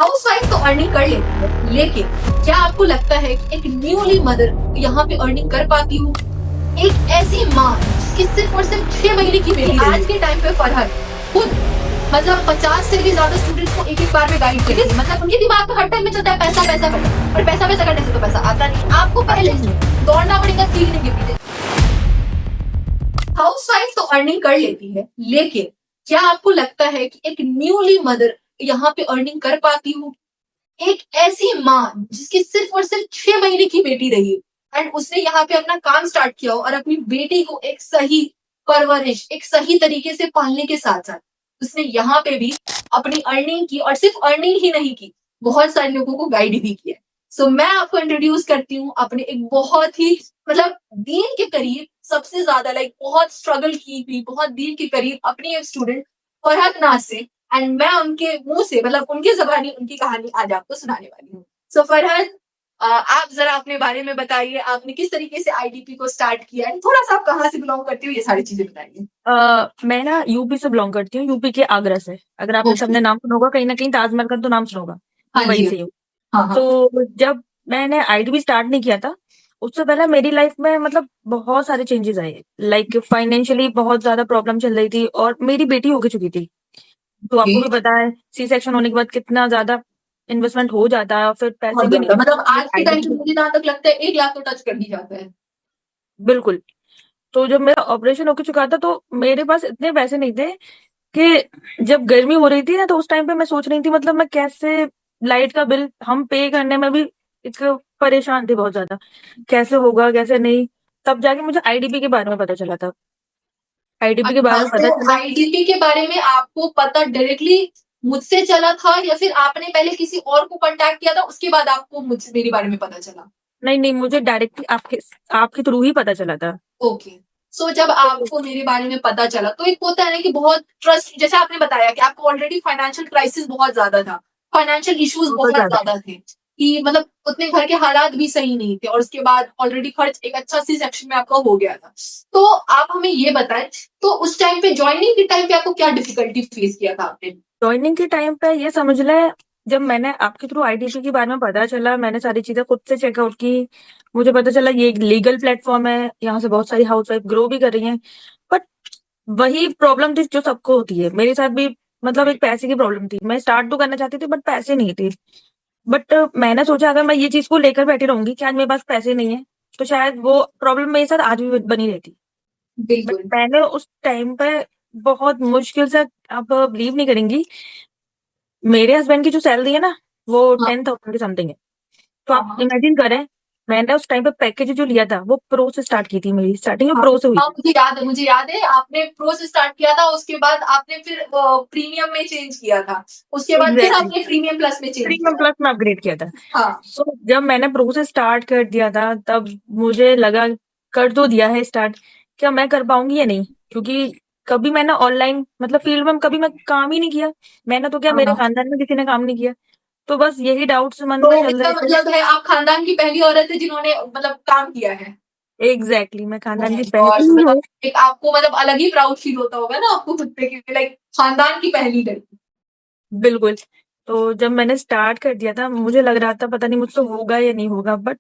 Housewife तो earning कर लेती है, लेकिन क्या आपको लगता है कि एक न्यूली मदर यहाँ पे अर्निंग कर पाती हूँ? एक ऐसी माँ जिसकी सिर्फ और सिर्फ 6 महीने की बेटी आज के टाइम पे फरहत खुद मतलब 50 से भी ज्यादा स्टूडेंट्स को एक बार में गाइड करती है। मतलब उनके दिमाग में हर टाइम में चलता है पैसा पैसा पैसा, और पैसा पैसा करने से तो पैसा आता नहीं। आपको पहले दौड़ना पड़ेगा सीखने के पीछे। हाउसवाइफ तो अर्निंग कर लेती है, लेकिन क्या आपको लगता है कि एक न्यूली मदर यहाँ पे अर्निंग कर पाती हूँ? एक ऐसी माँ जिसकी सिर्फ और सिर्फ 6 महीने की बेटी रही एंड उसने यहाँ पे अपना काम स्टार्ट किया और अपनी बेटी को एक सही परवरिश, एक सही तरीके से पालने के साथ साथ उसने यहाँ पे भी अपनी अर्निंग की, और सिर्फ अर्निंग ही नहीं की, बहुत सारे लोगों को गाइड भी किया। सो मैं आपको इंट्रोड्यूस करती हूँ अपने एक बहुत ही मतलब दीन के करीब, सबसे ज्यादा बहुत स्ट्रगल की हुई, बहुत दीन के करीब अपनी एक स्टूडेंट फरहत नाज से, एंड मैं उनके मुंह से मतलब उनकी जबानी उनकी कहानी आज आपको सुनाने वाली हूँ। सो फरहत, आप जरा अपने बारे में बताइए, आपने किस तरीके से आईडीपी को स्टार्ट किया, एंड थोड़ा सा आप कहाँ से बिलोंग करती हो, ये सारी चीजें बताइए। मैं ना यूपी से बिलोंग करती हूँ, यूपी के आगरा से। अगर आपने सबने नाम सुना होगा, कहीं ना कहीं ताजमहल का तो नाम सुना होगा, वहीं से हूँ। तो जब मैंने आईडीपी स्टार्ट नहीं किया था, उससे पहले मेरी लाइफ में मतलब बहुत सारे चेंजेस आए। लाइक फाइनेंशियली बहुत ज्यादा प्रॉब्लम चल रही थी और मेरी बेटी हो चुकी थी। तो आपको भी पता है सी सेक्शन होने के बाद कितना ज्यादा इन्वेस्टमेंट हो जाता है, और फिर पैसे भी नहीं, मतलब आज के टाइम पे मुझे जहां तक लगता है 1 लाख तो टच कर ही जाता है। बिल्कुल। तो जब मेरा ऑपरेशन होकर चुका था तो मेरे पास इतने पैसे नहीं थे कि जब गर्मी हो रही थी ना, तो उस टाइम पे मैं सोच रही थी मतलब मैं कैसे लाइट का बिल हम पे करने में भी एक परेशान थी बहुत ज्यादा, कैसे होगा कैसे नहीं। तब जाके मुझे आईडीपी के बारे में पता चला था। आईडीपी के बारे में पता चला। आईडीपी के बारे में आपको पता डायरेक्टली मुझसे चला था या फिर आपने पहले किसी और को कांटेक्ट किया था, उसके बाद आपको मुझसे मेरे बारे में पता चला? नहीं नहीं, मुझे डायरेक्टली आपके थ्रू ही पता चला था। ओके। सो जब आपको मेरे बारे में पता चला तो एक होता है ना कि बहुत ट्रस्ट, जैसे आपने बताया कि आपको ऑलरेडी फाइनेंशियल क्राइसिस बहुत ज्यादा था, फाइनेंशियल इश्यूज बहुत ज्यादा थे कि मतलब उतने घर के हालात भी सही नहीं थे, और उसके बाद ऑलरेडी खर्च एक अच्छा सी सेक्शन में आपका हो गया था। तो आप हमें ये बताएं, तो उस टाइम पे ज्वाइनिंग के टाइम पे आपको क्या डिफिकल्टी फेस किया था आपने? ज्वाइनिंग के टाइम पे ये समझ ले, जब मैंने आपके थ्रू आईडीपी के बारे में पता चला, मैंने सारी चीजें खुद से चेकआउट की। मुझे पता चला ये एक लीगल प्लेटफॉर्म है, यहाँ से बहुत सारी हाउसवाइफ ग्रो भी कर रही हैं। बट वही प्रॉब्लम थी जो सबको होती है, मेरे साथ भी। मतलब एक पैसे की प्रॉब्लम थी, मैं स्टार्ट तो करना चाहती थी बट पैसे नहीं थे। बट मैंने सोचा अगर मैं ये चीज को लेकर बैठी रहूंगी कि आज मेरे पास पैसे नहीं है, तो शायद वो प्रॉब्लम मेरे साथ आज भी बनी रहती। बट मैंने उस टाइम पे बहुत मुश्किल से, आप बिलीव नहीं करेंगी, मेरे हस्बैंड की जो सैलरी है ना, वो 10,000 के समथिंग है। तो आप इमेजिन करें, मैंने उस टाइम पे पैकेज जो लिया था वो प्रो से स्टार्ट की थी, मेरी स्टार्टिंग में प्रो से हुई। मुझे याद है आपने प्रो से स्टार्ट किया था, उसके बाद आपने फिर प्रीमियम में चेंज किया था, उसके बाद फिर आपने प्रीमियम प्लस में चेंज किया। प्रीमियम प्लस में अपग्रेड किया था। हाँ। सो जब मैंने प्रो से स्टार्ट कर दिया था, तब मुझे लगा कर तो दिया है स्टार्ट, क्या मैं कर पाऊंगी या नहीं, क्योंकि कभी मैंने ऑनलाइन मतलब फील्ड में कभी मैं काम ही नहीं किया। मैंने तो क्या, मेरे खानदान में किसी ने काम नहीं किया। तो बस यही डाउट्स मन में चल रहे थे। मतलब है आप खानदान की पहली औरत है जिन्होंने मतलब काम किया है। एग्जैक्टली, मैं खानदान की पहली हूँ। एक आपको मतलब अलग ही प्राउड फील होता होगा ना आपको खुद पे कि लाइक खानदान की पहली लड़की। बिल्कुल। तो जब मैंने स्टार्ट कर दिया था, मुझे लग रहा था पता नहीं मुझसे होगा या नहीं होगा, बट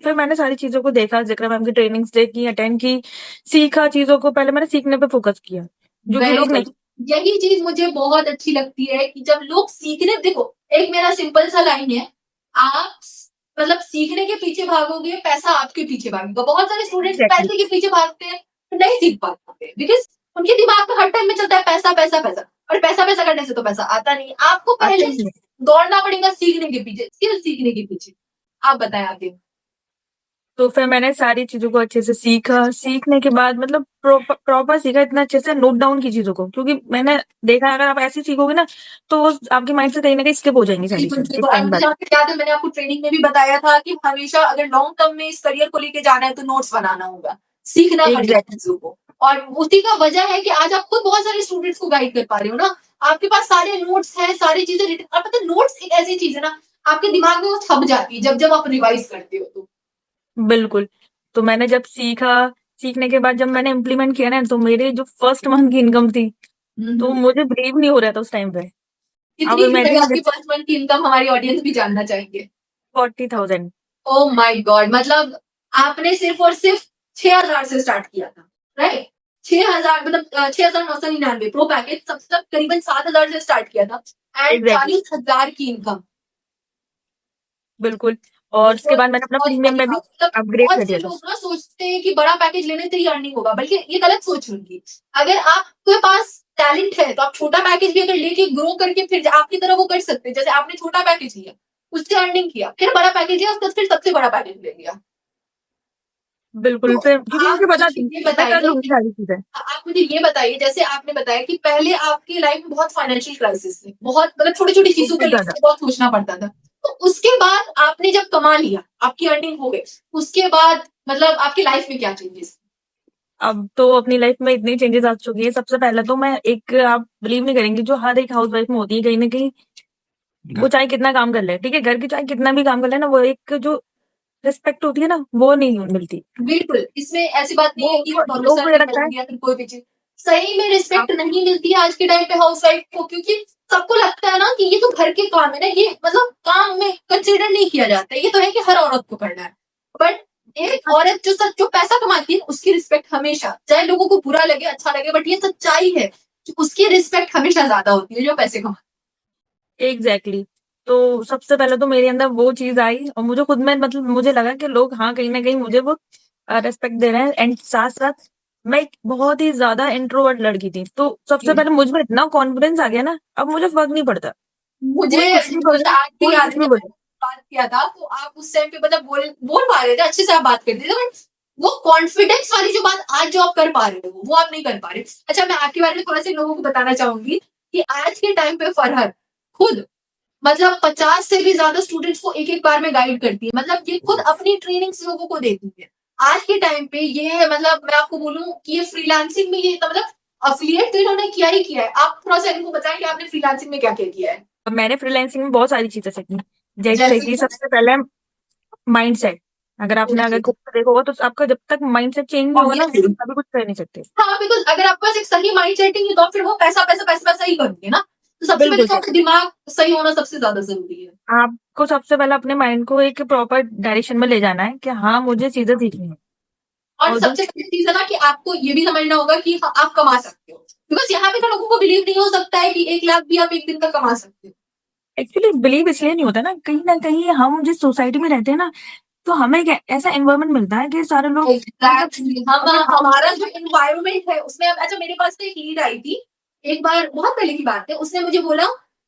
फिर मैंने सारी चीजों को देखा, जिक्र मैम की ट्रेनिंग्स देखी, अटेंड की, सीखा चीजों को। पहले मैंने सीखने पे फोकस किया, जो कि लोग नहीं। यही चीज मुझे बहुत अच्छी लगती है कि जब लोग सीखने, देखो एक मेरा सिंपल सा लाइन है, आप मतलब सीखने के पीछे भागोगे, पैसा आपके पीछे भागेगा। बहुत सारे स्टूडेंट्स पैसे के पीछे भागते हैं तो नहीं सीख पाते, बिकॉज उनके दिमाग में हर टाइम में चलता है पैसा पैसा पैसा, और पैसा पैसा करने से तो पैसा आता नहीं। आपको पहले दौड़ना पड़ेगा सीखने के पीछे, स्किल सीखने के पीछे। आप बताएं आगे। तो फिर मैंने सारी चीजों को अच्छे से सीखा। सीखने के बाद मतलब प्रॉपर सीखा, इतना अच्छे से नोट डाउन की चीजों को, क्योंकि मैंने देखा अगर आप ऐसे सीखोगे ना तो वो आपके माइंड से कहीं ना कहीं स्किप हो जाएंगी सारी चीजें। याद है मैंने आपको ट्रेनिंग में भी बताया था कि हमेशा अगर लॉन्ग टर्म में इस करियर को लेके जाना है तो नोट्स बनाना होगा, सीखना पड़ेगा चीजों को। और उसी का वजह है कि आज आप खुद बहुत सारे स्टूडेंट्स को गाइड कर पा रहे हो ना, आपके पास सारे नोट्स हैं, सारी चीजें रिटन। आप पता है नोट्स एक ऐसी चीज है ना, आपके दिमाग में वो छप जाती है जब जब आप रिवाइज करते हो तो। बिल्कुल। तो मैंने जब सीखा, सीखने के बाद जब मैंने इम्प्लीमेंट किया ना, तो मेरे जो फर्स्ट मंथ की इनकम थी, तो मुझे बिलीव नहीं हो रहा था उस टाइम पे। कितनी अब है इमेजिन आपकी फर्स्ट मंथ की इनकम, हमारी ऑडियंस भी जानना चाहेंगे। 40,000। Oh my God! मतलब आपने सिर्फ और सिर्फ 6,000 से स्टार्ट किया था, राइट? 6,000 मतलब 6,999 प्रो पैकेज सब करीबन 7,000 से स्टार्ट किया था एंड एग्जैक्टली, 40,000 की इनकम। बिल्कुल। और उसके बहुत बाद मैंने अपना बहुत प्रीमियम सही में था। भी मतलब अपग्रेड बहुत कर से दिया था। लोग ना सोचते हैं कि बड़ा पैकेज लेने से ही अर्निंग होगा, बल्कि ये गलत सोच है उनकी। अगर आपके पास टैलेंट है, तो आप छोटा पैकेज भी अगर लेके ग्रो करके फिर आपकी तरह वो कर सकते हैं। जैसे आपने छोटा पैकेज लिया, उससे अर्निंग किया, फिर बड़ा पैकेज लिया, उसके बाद फिर सबसे बड़ा पैकेज ले लिया। बिल्कुल, तो फिर क्योंकि आप मुझे पता मुझे थी ये मैं कर बताइए लूँगी सारी चीज़ें। आप मुझे ये बताइए, जैसे आपने बताया कि पहले आपकी लाइफ में बहुत फाइनेंशियल क्राइसिस थी, बहुत मतलब छोटी-छोटी चीज़ों को बहुत ज़्यादा। लेके बहुत सोचना पड़ता था। तो उसके बाद आपने जब कमा लिया, आपकी अर्निंग हो गई, उसके बाद मतलब आपकी लाइफ में क्या चेंजेस? अब तो अपनी लाइफ में इतनी चेंजेस आ चुकी है। सबसे पहले तो मैं एक आप बिलीव नहीं करेंगी, जो हर एक हाउसवाइफ में होती है कहीं न कहीं, वो चाहे कितना काम कर ले, ठीक है? घर की चाहे कितना भी काम कर ले ना, वो एक जो रिस्पेक्ट होती है ना, वो नहीं मिलती। बिल्कुल, इसमें ऐसी बात नहीं है कि वो भरोसा लोग मुझे नहीं लगता है करेंगे या फिर कोई भी चीज़। सही में आप रिस्पेक्ट नहीं मिलती है आज के टाइम पे हाउसवाइफ को, क्योंकि सबको लगता है ना कि ये तो घर के काम है ना, ये मतलब काम में कंसिडर नहीं किया जाता है। ये तो है कि हर औरत को करना है। बट एक औरत जो पैसा कमाती है, उसकी रिस्पेक्ट हमेशा, चाहे लोगों को बुरा लगे, अच्छा लगे, बट ये सच्चाई है कि उसकी रिस्पेक्ट हमेशा ज़्यादा होती है जो पैसे कमाती एग्ज़ैक्टली। तो सबसे पहले तो मेरे अंदर वो चीज़ आई और मुझे खुद में मतलब मुझे लगा कि लोग हाँ, कहीं न कहीं मुझे वो रिस्पेक्ट दे रहे हैं एंड साथ-साथ मैं एक बहुत ही ज़्यादा इंट्रोवर्ट लड़की थी। तो सबसे है। पहले मुझ में इतना कॉन्फिडेंस आ गया ना, अब मुझे फ़र्क नहीं पड़ता। मुझे कोई कुछ भी मुझे बोले, आज भी कोई याद कुछ है भी जब बोले। मैंने बात किया था, तो आप उस टाइम पे मतलब बोल बोल पा रहे थे, अच्छे से आप बात कर रहे थे, बट वो कॉन्फिडेंस वाली जो बात आज जो आप कर पा रहे हो, वो आप नहीं कर पा रहे। अच्छा, मैं आपके बारे में थोड़ा-सा लोगों को बताना चाहूँगी कि आज के टाइम पे फरहत खुद मतलब 50 से भी ज़्यादा स्टूडेंट्स को एक-एक बार में गाइड करती है। मतलब ये खुद अपनी ट्रेनिंग्स लोगों को देती है। आज के टाइम पे ये मतलब मैं आपको बोलूँ कि ये फ्रीलांसिंग में ये तो मतलब एफिलिएट तो इन्होंने किया ही किया है। आप थोड़ा-सा इनको बताएँ कि आपने फ्रीलांसिंग में क्या-क्या किया है? मैंने फ्रीलांसिंग में बहुत सारी चीज़ें सीखी। जैसे जैसे कि कि सबसे पहले माइंडसेट। अगर आपने ओके, अगर खुद से देखा होगा तो आपका जब तक माइंडसेट चेंज नहीं होगा ना, ऑब्वियसली। कभी कुछ कर नहीं सकते। हाँ, बिकॉज़ अगर आपके पास एक सही माइंड सेटिंग है तो फिर वो पैसा, पैसा, पैसा, पैसा ही करोगे ना। तो सबसे पहले बिल्कुल तो सही। आपका दिमाग सही होना सबसे ज़्यादा ज़रूरी है। आपको सबसे पहले अपने माइंड को एक प्रॉपर डायरेक्शन में ले जाना है कि हाँ, मुझे चीज़ें सीखनी है। और और सबसे पहली चीज़ है ना कि आपको ये भी समझना होगा कि हाँ, आप कमा सकते हो। बिकॉज़ यहाँ पे तो लोगों को बिलीव नहीं हो सकता है कि 1 लाख भी आप 1 दिन का कमा सकते हो। एक्चुअली बिलीव इसलिए नहीं होता ना, कहीं न कहीं हम जिस सोसाइटी में रहते हैं ना, तो हमें एक ऐसा एनवायरनमेंट मिलता है कि सारे लोग मतलब एग्ज़ैक्टली, हम अगर हम हमारा जो एनवायरनमेंट है उसमें अब अच्छा मेरे पास तो एक लीड आई थी, एक बार बहुत पहले की बात है, उसने मुझे बोला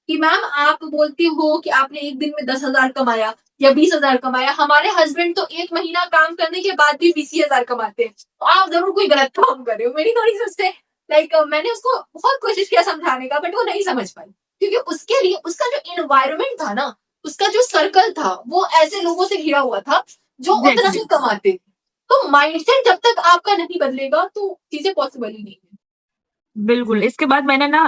कि मैम आप बोलती हो कि आपने 1 दिन में 10,000 कमाया या 20,000 कमाया, हमारे हस्बैंड तो 1 महीना काम करने के बाद भी 20,000 कमाते हैं, तो आप ज़रूर कोई गलत काम कर रहे हो। मेरी थोड़ी-सी उससे मैंने उसको बहुत कोशिश किया समझाने का बट वो नहीं समझ पाई, क्योंकि उसके लिए उसका जो एनवायरनमेंट था ना, उसका जो सर्कल था, वो ऐसे लोगों से घिरा हुआ था, जो उतना एग्ज़ैक्टली, ही कमाते थे। तो माइंडसेट जब तक आपका नहीं बदलेगा तो चीज़ें पॉसिबल ही नहीं है। बिल्कुल। इसके बाद मैंने ना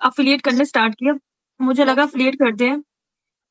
एफ़िलिएट करने स्टार्ट किया। मुझे लगा एफ़िलिएट करते हैं,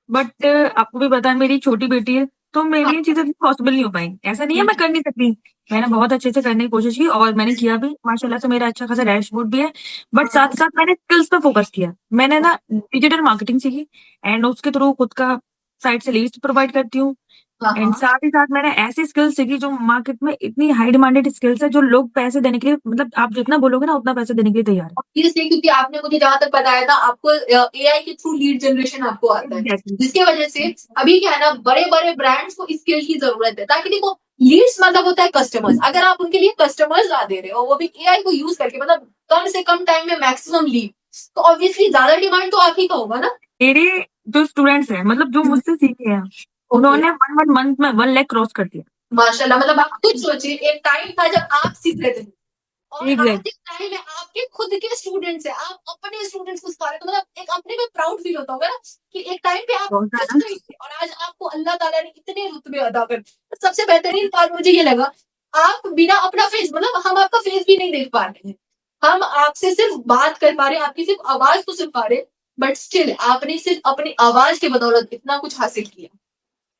बट आपको भी पता है मेरी छोटी बेटी है, तो मेरे हाँ, लिए चीज़ें पॉसिबल नहीं हो पाई। ऐसा नहीं है मैं कर नहीं सकती, मैंने बहुत अच्छे से करने की कोशिश की और मैंने किया भी, माशाल्लाह से मेरा अच्छा खासा डैशबोर्ड भी है। बट हाँ, साथ-साथ मैंने स्किल्स पे फ़ोकस किया। मैंने ना डिजिटल मार्केटिंग सीखी एंड उसके थ्रू खुद का साइट से लीड्स प्रोवाइड करती हूँ। हाँ, एंड हाँ। साथ ही साथ मैंने ऐसी स्किल्स सीखी जो मार्केट में इतनी हाई डिमांडेड स्किल्स है, जो लोग पैसे देने के लिए मतलब आप जितना बोलोगे ना उतना पैसे देने के लिए तैयार है। ऑब्वियसली, क्योंकि आपने मुझे जहाँ तक बताया था आपको एआई के थ्रू लीड जनरेशन आपको आता है, एग्ज़ैक्टली, जिसकी वजह से अभी क्या है ना बड़े-बड़े ब्रांड्स को इस स्किल की ज़रूरत है, ताकि देखो लीड्स मतलब होता है कस्टमर्स, अगर आप उनके लिए कस्टमर्स ला दे रहे हो, वो भी एआई को यूज़ करके मतलब कम से कम टाइम में मैक्सिमम लीड, तो ऑब्वियसली ज़्यादा डिमांड तो आप ही का होगा ना? मेरे जो स्टूडेंट्स हैं मतलब जो मुझसे सीखे हैं, ओके। उन्होंने 1 मंथ में 1 लाख क्रॉस कर दिया। माशाल्लाह, मतलब आप खुद सोचिए एक टाइम था जब आप सीख रहे थे और एग्ज़ैक्ट आज एक टाइम है आपके खुद के स्टूडेंट्स हैं, आप अपने स्टूडेंट्स को सिखा रहे हो, तो मतलब एक अपने में प्राउड फील होता होगा ना कि एक टाइम पे आप बहुत कुछ ज़्यादा। नहीं थे और आज आपको अल्लाह ताला ने इतने रुतबे अता कर दिए। सबसे बेहतरीन बात मुझे ये लगा, आप बिना अपना फेस मतलब हम आपका फेस भी नहीं देख पा रहे हैं। हम आपसे सिर्फ बात कर पा रहे हैं, आपकी सिर्फ आवाज़ तो सुन पा रहे हैं, बट स्टिल आपने सिर्फ अपनी आवाज़ की बदौलत इतना कुछ हासिल किया।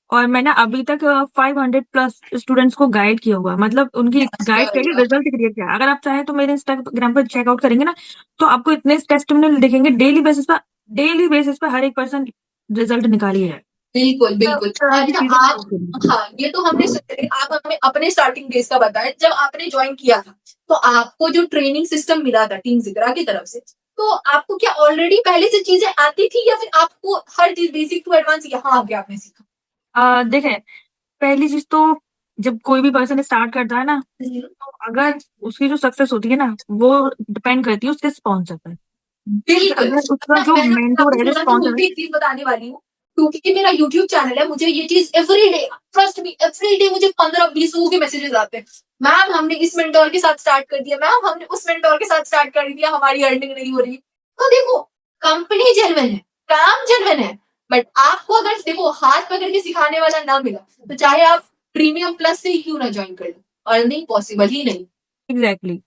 और मैंने अभी तक 500 प्लस स्टूडेंट्स को गाइड किया हुआ है। मतलब उनकी दैट्स गाइड गुड। करके रिजल्ट क्रिएट किया है। अगर आप चाहें तो मेरे इंस्टाग्राम पर चेकआउट करेंगे ना, तो आपको इतने टेस्टिमोनियल दिखेंगे डेली बेसिस पे डेली बेसिस पे हर एक पर्सन रिजल्ट निकाल ही रहा है। बिल्कुल, बिल्कुल। इस तरह की अच्छा चीजें आप बहुत करी। हाँ, ये तो हमने आप हमें अपने स्टार्टिंग डेज़ का बताएँ, जब आपने जॉइन किया था, तो आपको जो ट्रेनिंग सिस्टम मिला था टीम ज़िक्रा की तरफ से, तो आपको क्या ऑलरेडी पहले से चीज़ें आती थी या फिर आपको हर चीज़ बेसिक टू एडवांस यहाँ आके आपने सीखा? देखें, पहली चीज तो जब कोई भी पर्सन स्टार्ट करता है ना, हुँ। तो अगर उसकी जो सक्सेस होती है ना, वो डिपेंड करती है उसके स्पॉन्सर पर। क्योंकि बिल्कुल। अगर उसका अच्छा जो मैं ना मेंटोर आपको है, जो थोड़ा-सा वो स्पॉन्सर है। भी एक चीज़ बताने वाली हूँ, क्योंकि मेरा यूट्यूब चैनल है, मुझे ये चीज़ एवरीडे ट्रस्ट मी एवरीडे मुझे 15-20 लोगों के मैसेजेस आते हैं। मैम हमने इस मेंटोर के साथ स्टार्ट कर दिया, मैम हमने उस मेंटोर के साथ स्टार्ट कर दिया, हमारी अर्निंग नहीं हो रही। तो देखो, कंपनी जेन्युइन है, काम जेन्युइन है, बट आपको अगर देखो हाथ पकड़ के सिखाने वाला ना मिला, तो चाहे आप प्रीमियम प्लस से ही क्यों ना जॉइन कर लो, अर्निंग पॉसिबल ही नहीं। एग्जैक्टली।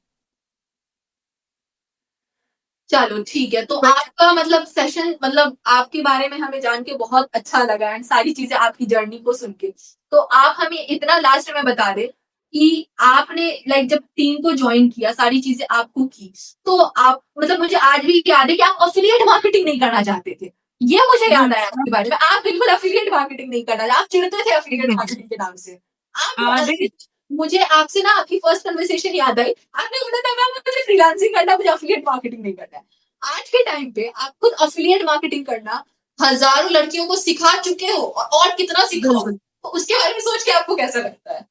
चलो ठीक है, तो आपका मतलब सेशन मतलब आपके बारे में हमें जान के बहुत अच्छा लगा एंड सारी चीज़ें आपकी जर्नी को सुन के। तो आप हमें इतना लास्ट में बता दें कि आपने लाइक जब टीम को जॉइन किया, सारी चीज़ें आपको की, तो आप मतलब मुझे आज भी याद है कि आप एफ़िलिएट मार्केटिंग नहीं करना चाहते थे। ये मुझे याद आया आपके बारे में, आप बिल्कुल एफ़िलिएट मार्केटिंग नहीं करना आप चिढ़ते थे एफ़िलिएट मार्केटिंग के नाम से। आप देखिए, मुझे आपसे ना आपकी फर्स्ट कन्वर्सेशन याद आई, आपने बोला था मैम मुझे फ्रीलांसिंग करना है, मुझे एफ़िलिएट मार्केटिंग नहीं करना है। आज के टाइम पे आप खुद एफिलिएट मार्केटिंग करना हज़ारों लड़कियों को सिखा चुके हो और कितना सिखाओगे। बिल्कुल। तो उसके बारे में सोच के आपको कैसा लगता है?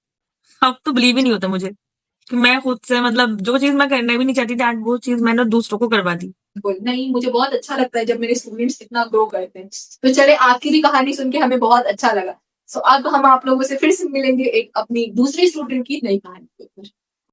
अब तो बिलीव ही नहीं होता मुझे कि मैं खुद से, मतलब जो चीज मैं करना भी नहीं चाहती थी, आज वो चीज मैंने दूसरों को करवा दी। बिल्कुल, नहीं मुझे बहुत अच्छा लगता है जब मेरे स्टूडेंट्स इतना ग्रो करते हैं। तो चले आपकी भी कहानी सुन के हमें बहुत अच्छा लगा। सो अब हम आप लोगों से फिर से मिलेंगे एक अपनी दूसरी स्टूडेंट की नई कहानी लेकर।